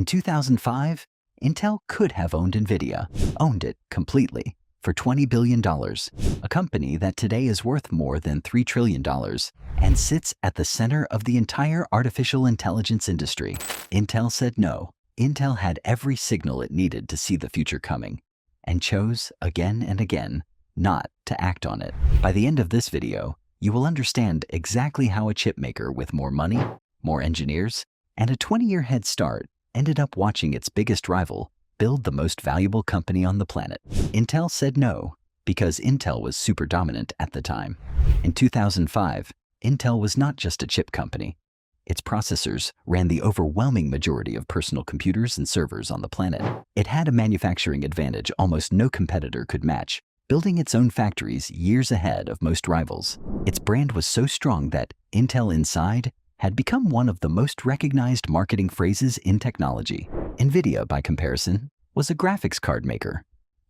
In 2005, Intel could have owned NVIDIA, owned it completely, for $20 billion, a company that today is worth more than $3 trillion and sits at the center of the entire artificial intelligence industry. Intel said no. Intel had every signal it needed to see the future coming and chose again and again not to act on it. By the end of this video, you will understand exactly how a chipmaker with more money, more engineers, and a 20-year head start ended up watching its biggest rival build the most valuable company on the planet. Intel said no because Intel was super dominant at the time. In 2005, Intel was not just a chip company. Its processors ran the overwhelming majority of personal computers and servers on the planet. It had a manufacturing advantage almost no competitor could match, building its own factories years ahead of most rivals. Its brand was so strong that Intel Inside had become one of the most recognized marketing phrases in technology. NVIDIA, by comparison, was a graphics card maker.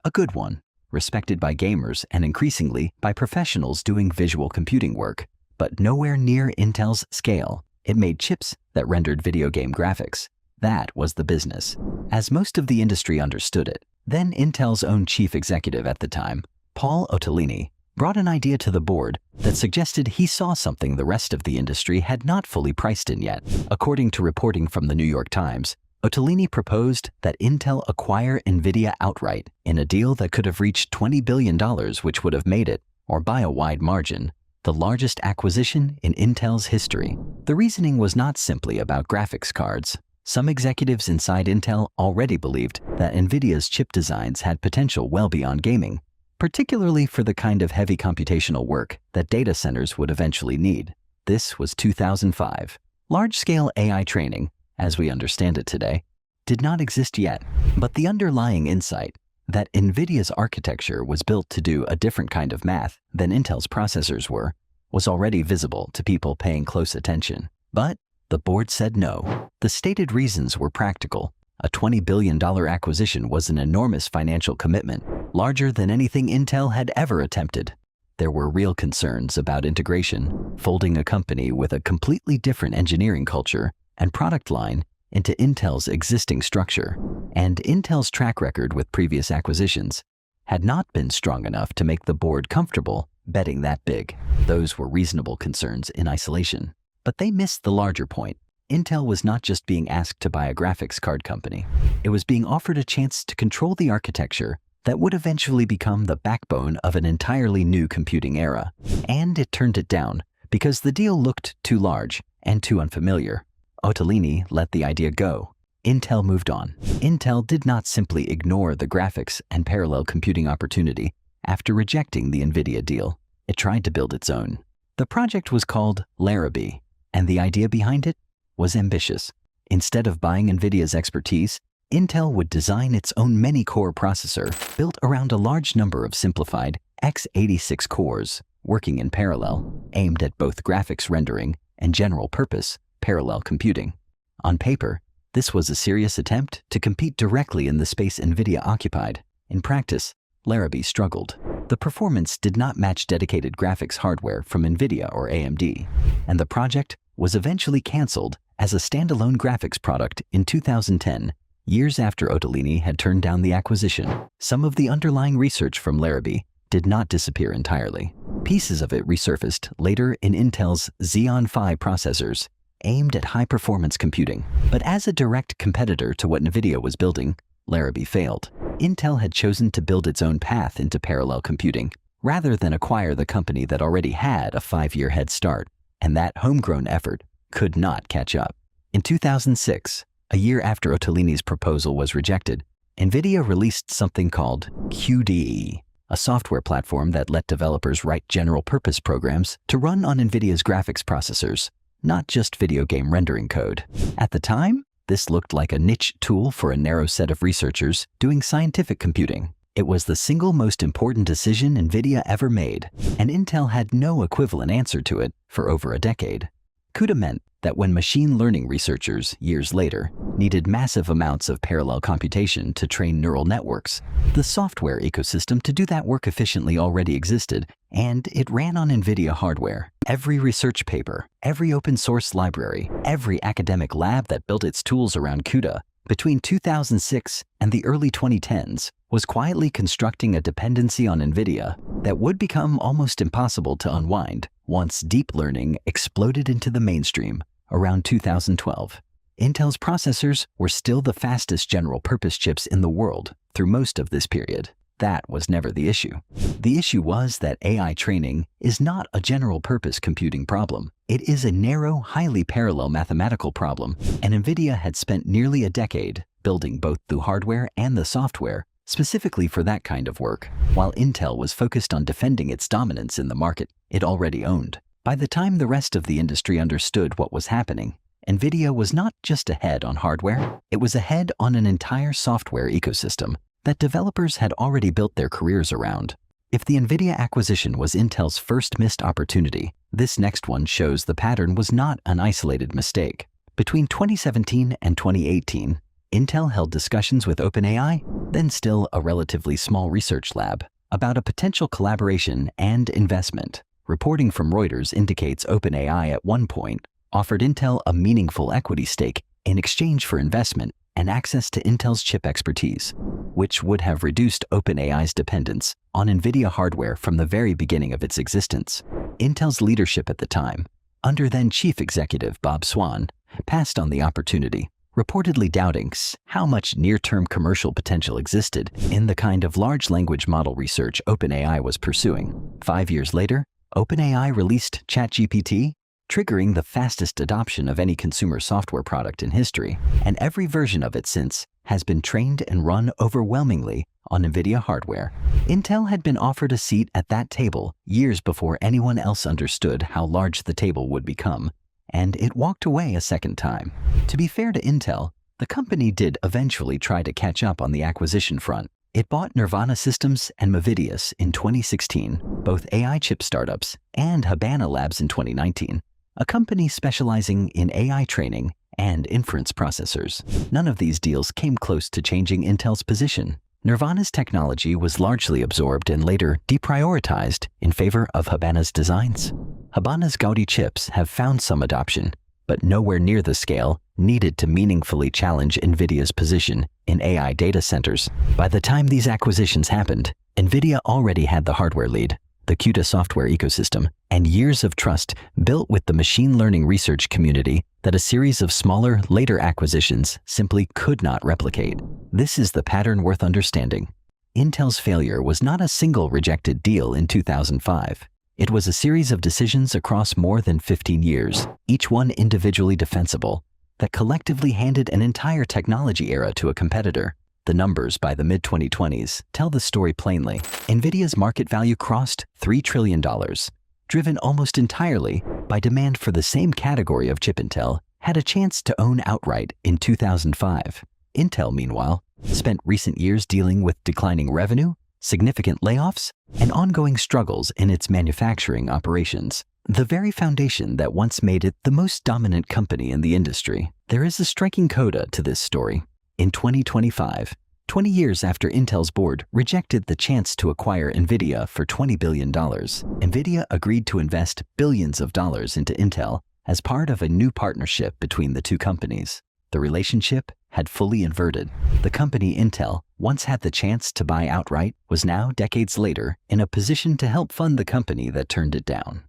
A good one, respected by gamers and increasingly by professionals doing visual computing work, but nowhere near Intel's scale. It made chips that rendered video game graphics. That was the business, as most of the industry understood it. Then Intel's own chief executive at the time, Paul Otellini, brought an idea to the board that suggested he saw something the rest of the industry had not fully priced in yet. According to reporting from the New York Times, Otellini proposed that Intel acquire NVIDIA outright in a deal that could have reached $20 billion, which would have made it, or by a wide margin, the largest acquisition in Intel's history. The reasoning was not simply about graphics cards. Some executives inside Intel already believed that NVIDIA's chip designs had potential well beyond gaming, particularly for the kind of heavy computational work that data centers would eventually need. This was 2005. Large-scale AI training, as we understand it today, did not exist yet, but the underlying insight that NVIDIA's architecture was built to do a different kind of math than Intel's processors were, was already visible to people paying close attention. But the board said no. The stated reasons were practical. A $20 billion acquisition was an enormous financial commitment, larger than anything Intel had ever attempted. There were real concerns about integration, folding a company with a completely different engineering culture and product line into Intel's existing structure, and Intel's track record with previous acquisitions had not been strong enough to make the board comfortable betting that big. Those were reasonable concerns in isolation, but they missed the larger point. Intel was not just being asked to buy a graphics card company. It was being offered a chance to control the architecture that would eventually become the backbone of an entirely new computing era. And it turned it down because the deal looked too large and too unfamiliar. Otellini let the idea go. Intel moved on. Intel did not simply ignore the graphics and parallel computing opportunity after rejecting the NVIDIA deal. It tried to build its own. The project was called Larrabee, and the idea behind it was ambitious. Instead of buying NVIDIA's expertise, Intel would design its own many-core processor built around a large number of simplified x86 cores working in parallel, aimed at both graphics rendering and general-purpose parallel computing. On paper, this was a serious attempt to compete directly in the space NVIDIA occupied. In practice, Larrabee struggled. The performance did not match dedicated graphics hardware from NVIDIA or AMD, and the project was eventually canceled as a standalone graphics product in 2010, years after Otellini had turned down the acquisition. Some of the underlying research from Larrabee did not disappear entirely. Pieces of it resurfaced later in Intel's Xeon Phi processors, aimed at high-performance computing. But as a direct competitor to what NVIDIA was building, Larrabee failed. Intel had chosen to build its own path into parallel computing, rather than acquire the company that already had a 5-year head start, and that homegrown effort could not catch up. In 2006, a year after Otellini's proposal was rejected, NVIDIA released something called QDE, a software platform that let developers write general-purpose programs to run on NVIDIA's graphics processors, not just video game rendering code. At the time, this looked like a niche tool for a narrow set of researchers doing scientific computing. It was the single most important decision NVIDIA ever made, and Intel had no equivalent answer to it for over a decade. CUDA meant that when machine learning researchers, years later, needed massive amounts of parallel computation to train neural networks, the software ecosystem to do that work efficiently already existed, and it ran on NVIDIA hardware. Every research paper, every open source library, every academic lab that built its tools around CUDA between 2006 and the early 2010s, was quietly constructing a dependency on NVIDIA that would become almost impossible to unwind once deep learning exploded into the mainstream around 2012. Intel's processors were still the fastest general-purpose chips in the world through most of this period. That was never the issue. The issue was that AI training is not a general-purpose computing problem. It is a narrow, highly parallel mathematical problem, and NVIDIA had spent nearly a decade building both the hardware and the software specifically for that kind of work, while Intel was focused on defending its dominance in the market it already owned. By the time the rest of the industry understood what was happening, NVIDIA was not just ahead on hardware, it was ahead on an entire software ecosystem that developers had already built their careers around. If the NVIDIA acquisition was Intel's first missed opportunity, this next one shows the pattern was not an isolated mistake. Between 2017 and 2018, Intel held discussions with OpenAI, then still a relatively small research lab, about a potential collaboration and investment. Reporting from Reuters indicates OpenAI at one point offered Intel a meaningful equity stake in exchange for investment and access to Intel's chip expertise, which would have reduced OpenAI's dependence on NVIDIA hardware from the very beginning of its existence. Intel's leadership at the time, under then Chief Executive Bob Swan, passed on the opportunity, reportedly doubting how much near-term commercial potential existed in the kind of large language model research OpenAI was pursuing. 5 years later, OpenAI released ChatGPT, triggering the fastest adoption of any consumer software product in history, and every version of it since has been trained and run overwhelmingly on NVIDIA hardware. Intel had been offered a seat at that table years before anyone else understood how large the table would become, and it walked away a second time. To be fair to Intel, the company did eventually try to catch up on the acquisition front. It bought Nirvana Systems and Movidius in 2016, both AI chip startups, and Habana Labs in 2019, a company specializing in AI training and inference processors. None of these deals came close to changing Intel's position. Nirvana's technology was largely absorbed and later deprioritized in favor of Habana's designs. Habana's Gaudi chips have found some adoption, but nowhere near the scale needed to meaningfully challenge NVIDIA's position in AI data centers. By the time these acquisitions happened, NVIDIA already had the hardware lead, the CUDA software ecosystem, and years of trust built with the machine learning research community that a series of smaller, later acquisitions simply could not replicate. This is the pattern worth understanding. Intel's failure was not a single rejected deal in 2005. It was a series of decisions across more than 15 years, each one individually defensible, that collectively handed an entire technology era to a competitor. The numbers by the mid-2020s tell the story plainly. NVIDIA's market value crossed $3 trillion, driven almost entirely by demand for the same category of chip Intel had a chance to own outright in 2005. Intel, meanwhile, spent recent years dealing with declining revenue, significant layoffs, and ongoing struggles in its manufacturing operations, the very foundation that once made it the most dominant company in the industry. There is a striking coda to this story. In 2025, 20 years after Intel's board rejected the chance to acquire NVIDIA for $20 billion, NVIDIA agreed to invest billions of dollars into Intel as part of a new partnership between the two companies. The relationship had fully inverted. The company Intel once had the chance to buy outright was now, decades later, in a position to help fund the company that turned it down.